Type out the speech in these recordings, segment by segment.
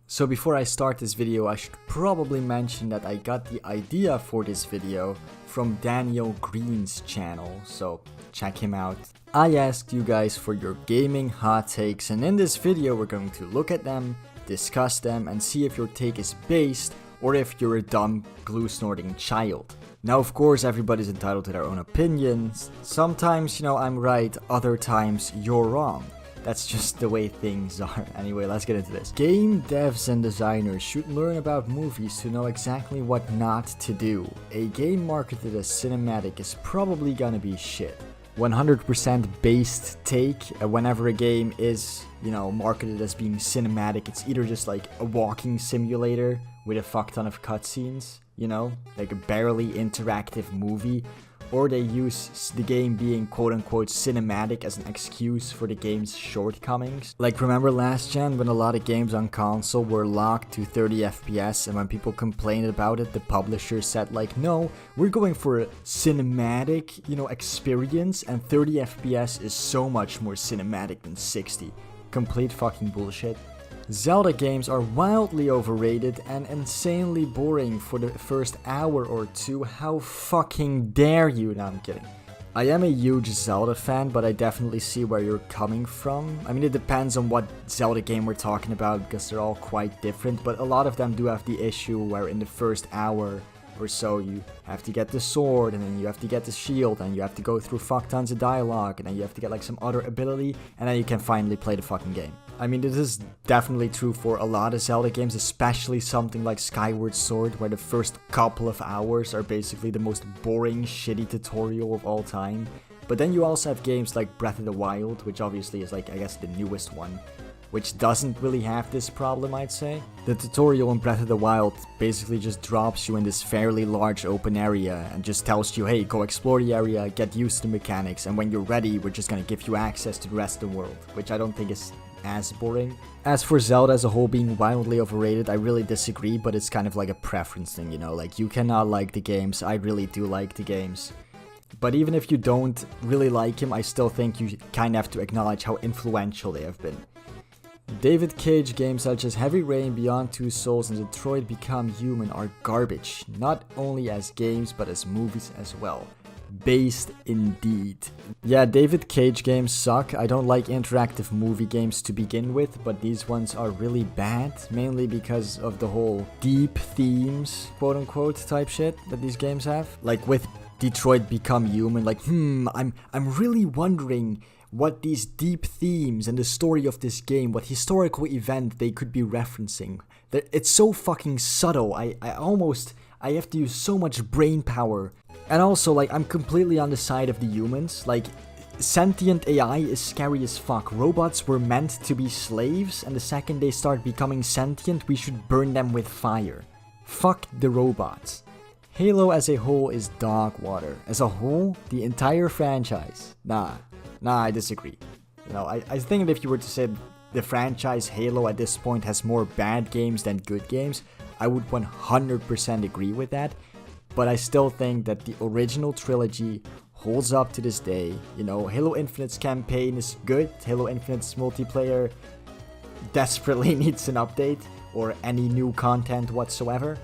So before I start this video, I should probably mention that I got the idea for this video from Daniel Green's channel, so check him out. I asked you guys for your gaming hot takes, and in this video we're going to look at them, discuss them, and see if your take is based or if you're a dumb glue-snorting child. Now of course everybody's entitled to their own opinions. Sometimes, I'm right, other times you're wrong. That's just the way things are. Anyway, let's get into this. Game devs and designers should learn about movies to know exactly what not to do. A game marketed as cinematic is probably gonna be shit. 100% based take, whenever a game is, marketed as being cinematic, it's either just like a walking simulator with a fuck ton of cutscenes, like a barely interactive movie, or they use the game being quote-unquote cinematic as an excuse for the game's shortcomings. Like, remember last gen when a lot of games on console were locked to 30 FPS, and when people complained about it, the publisher said like, no, we're going for a cinematic, experience, and 30 FPS is so much more cinematic than 60. Complete fucking bullshit. Zelda games are wildly overrated and insanely boring for the first hour or two. How fucking dare you? No, I'm kidding. I am a huge Zelda fan, but I definitely see where you're coming from. I mean, it depends on what Zelda game we're talking about, because they're all quite different, but a lot of them do have the issue where in the first hour or so you have to get the sword, and then you have to get the shield, and you have to go through fuck tons of dialogue, and then you have to get like some other ability, and then you can finally play the fucking game. I mean, this is definitely true for a lot of Zelda games, especially something like Skyward Sword, where the first couple of hours are basically the most boring, shitty tutorial of all time. But then you also have games like Breath of the Wild, which obviously is like, I guess, the newest one, which doesn't really have this problem, I'd say. The tutorial in Breath of the Wild basically just drops you in this fairly large open area and just tells you, hey, go explore the area, get used to the mechanics, and when you're ready, we're just gonna give you access to the rest of the world, which I don't think is as boring. As for Zelda as a whole being wildly overrated, I really disagree, but it's kind of like a preference thing, like you cannot like the games, I really do like the games. But even if you don't really like him, I still think you kind of have to acknowledge how influential they have been. David Cage games such as Heavy Rain, Beyond Two Souls, and Detroit Become Human are garbage, not only as games but as movies as well. Based indeed. Yeah, David Cage games suck. I don't like interactive movie games to begin with, but these ones are really bad, mainly because of the whole deep themes, quote-unquote, type shit that these games have. Like with Detroit Become Human, like, I'm really wondering what these deep themes and the story of this game, what historical event they could be referencing. It's so fucking subtle, I have to use so much brain power. And also, like, I'm completely on the side of the humans. Like, sentient AI is scary as fuck. Robots were meant to be slaves, and the second they start becoming sentient, we should burn them with fire. Fuck the robots. Halo as a whole is dog water. As a whole, the entire franchise. Nah, I disagree. I think that if you were to say the franchise Halo at this point has more bad games than good games, I would 100% agree with that. But I still think that the original trilogy holds up to this day. Halo Infinite's campaign is good. Halo Infinite's multiplayer desperately needs an update or any new content whatsoever.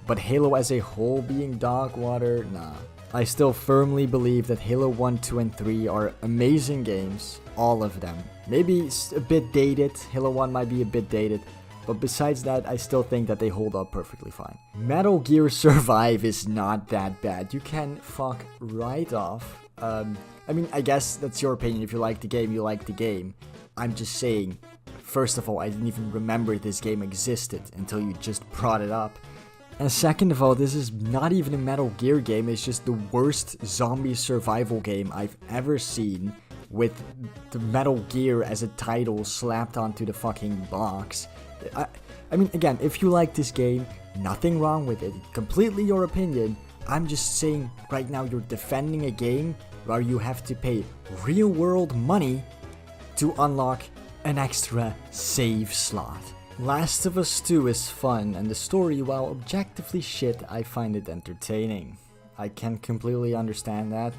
But Halo as a whole being dog water, nah. I still firmly believe that Halo 1, 2, and 3 are amazing games. All of them. Maybe it's a bit dated. Halo 1 might be a bit dated. But besides that, I still think that they hold up perfectly fine. Metal Gear Survive is not that bad. You can fuck right off. I mean, I guess that's your opinion. If you like the game, you like the game. I'm just saying, first of all, I didn't even remember this game existed until you just brought it up. And second of all, this is not even a Metal Gear game. It's just the worst zombie survival game I've ever seen, with the Metal Gear as a title slapped onto the fucking box. I mean, again, if you like this game, nothing wrong with it. Completely your opinion. I'm just saying right now you're defending a game where you have to pay real world money to unlock an extra save slot. Last of Us 2 is fun, and the story, while objectively shit, I find it entertaining. I can completely understand that.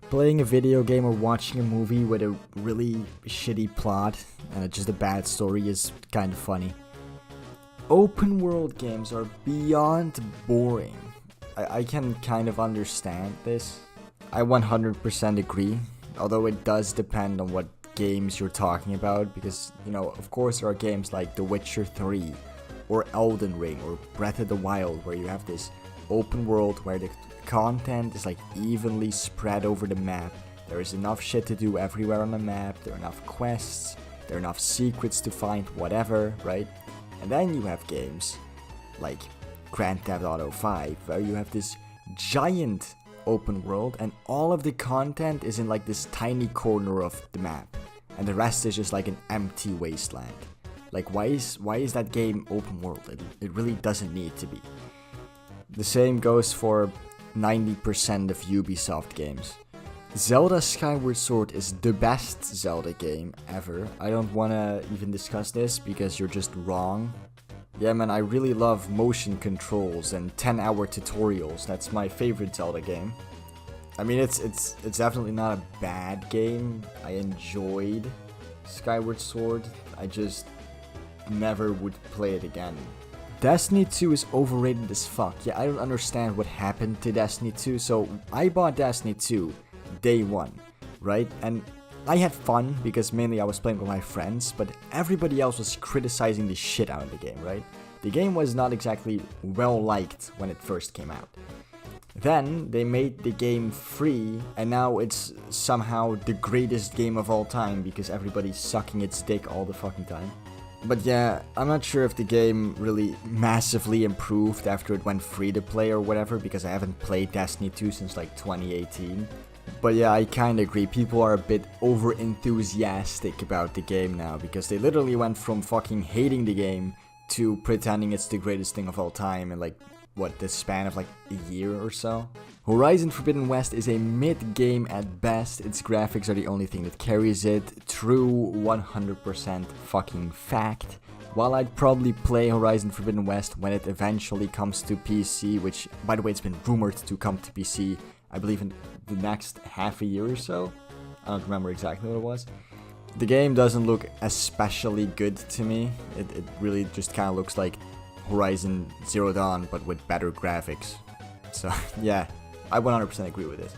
Playing a video game or watching a movie with a really shitty plot and just a bad story is kind of funny. Open world games are beyond boring. I can kind of understand this. I 100% agree, although it does depend on what games you're talking about, because, you know, of course there are games like The Witcher 3 or Elden Ring or Breath of the Wild where you have this open world where the content is like evenly spread over the map. There is enough shit to do everywhere on the map, there are enough quests, there are enough secrets to find, whatever, right? And then you have games like Grand Theft Auto 5 where you have this giant open world and all of the content is in like this tiny corner of the map and the rest is just like an empty wasteland. Like why is that game open world? It really doesn't need to be. The same goes for 90% of Ubisoft games. Zelda Skyward Sword is the best Zelda game ever. I don't wanna even discuss this because you're just wrong. Yeah man, I really love motion controls and 10-hour tutorials. That's my favorite Zelda game. I mean, it's definitely not a bad game. I enjoyed Skyward Sword. I just never would play it again. Destiny 2 is overrated as fuck. Yeah, I don't understand what happened to Destiny 2. So I bought Destiny 2 day one, right? And I had fun because mainly I was playing with my friends, but everybody else was criticizing the shit out of the game, right? The game was not exactly well liked when it first came out. Then they made the game free and now it's somehow the greatest game of all time because everybody's sucking its dick all the fucking time. But yeah, I'm not sure if the game really massively improved after it went free to play or whatever because I haven't played Destiny 2 since like 2018. But yeah, I kinda agree, people are a bit over enthusiastic about the game now because they literally went from fucking hating the game to pretending it's the greatest thing of all time in like, what, the span of like a year or so. Horizon Forbidden West is a mid-game at best, its graphics are the only thing that carries it, true 100% fucking fact. While I'd probably play Horizon Forbidden West when it eventually comes to PC, which by the way it's been rumored to come to PC, I believe in the next half a year or so. I don't remember exactly what it was. The game doesn't look especially good to me. It really just kind of looks like Horizon Zero Dawn but with better graphics. So yeah, I 100% agree with this.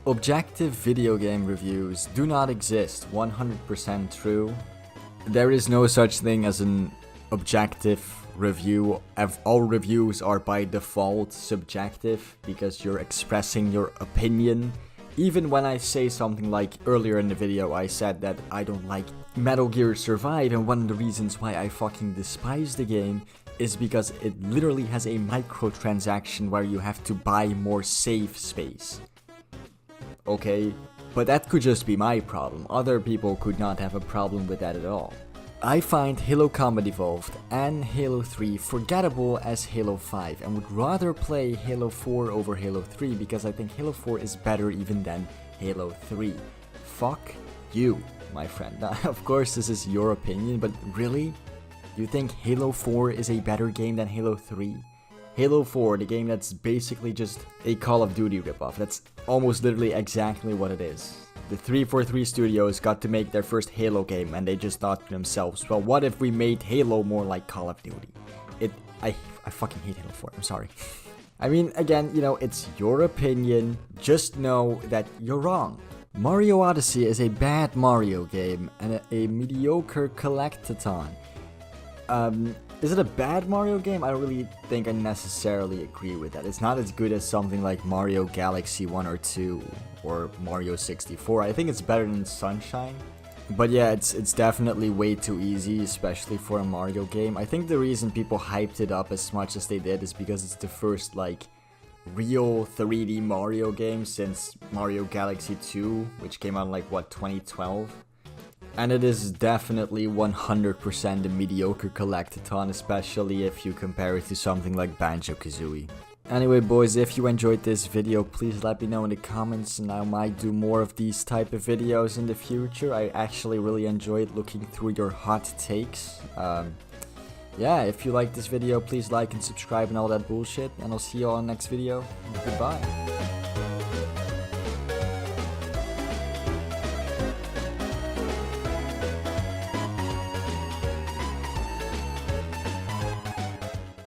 Objective video game reviews do not exist, 100% true. There is no such thing as an objective review. All reviews are by default subjective because you're expressing your opinion. Even when I say something like earlier in the video I said that I don't like Metal Gear Survive and one of the reasons why I fucking despise the game is because it literally has a microtransaction where you have to buy more save space. Okay, but that could just be my problem. Other people could not have a problem with that at all. I find Halo Combat Evolved and Halo 3 forgettable as Halo 5 and would rather play Halo 4 over Halo 3 because I think Halo 4 is better even than Halo 3. Fuck you, my friend. Now, of course this is your opinion, but really? You think Halo 4 is a better game than Halo 3? Halo 4, the game that's basically just a Call of Duty ripoff. That's almost literally exactly what it is. The 343 studios got to make their first Halo game and they just thought to themselves, well, what if we made Halo more like Call of Duty? I fucking hate Halo 4, I'm sorry. I mean, again, you know, it's your opinion, just know that you're wrong. Mario Odyssey is a bad Mario game and a mediocre collectathon. Is it a bad Mario game? I don't really think I necessarily agree with that. It's not as good as something like Mario Galaxy 1 or 2 or Mario 64. I think it's better than Sunshine. But yeah, it's definitely way too easy, especially for a Mario game. I think the reason people hyped it up as much as they did is because it's the first like real 3D Mario game since Mario Galaxy 2, which came out in like what, 2012? And it is definitely 100% a mediocre collectathon, especially if you compare it to something like Banjo-Kazooie. Anyway boys, if you enjoyed this video, please let me know in the comments and I might do more of these type of videos in the future. I actually really enjoyed looking through your hot takes. Yeah, if you like this video, please like and subscribe and all that bullshit, and I'll see you all in the next video. Goodbye.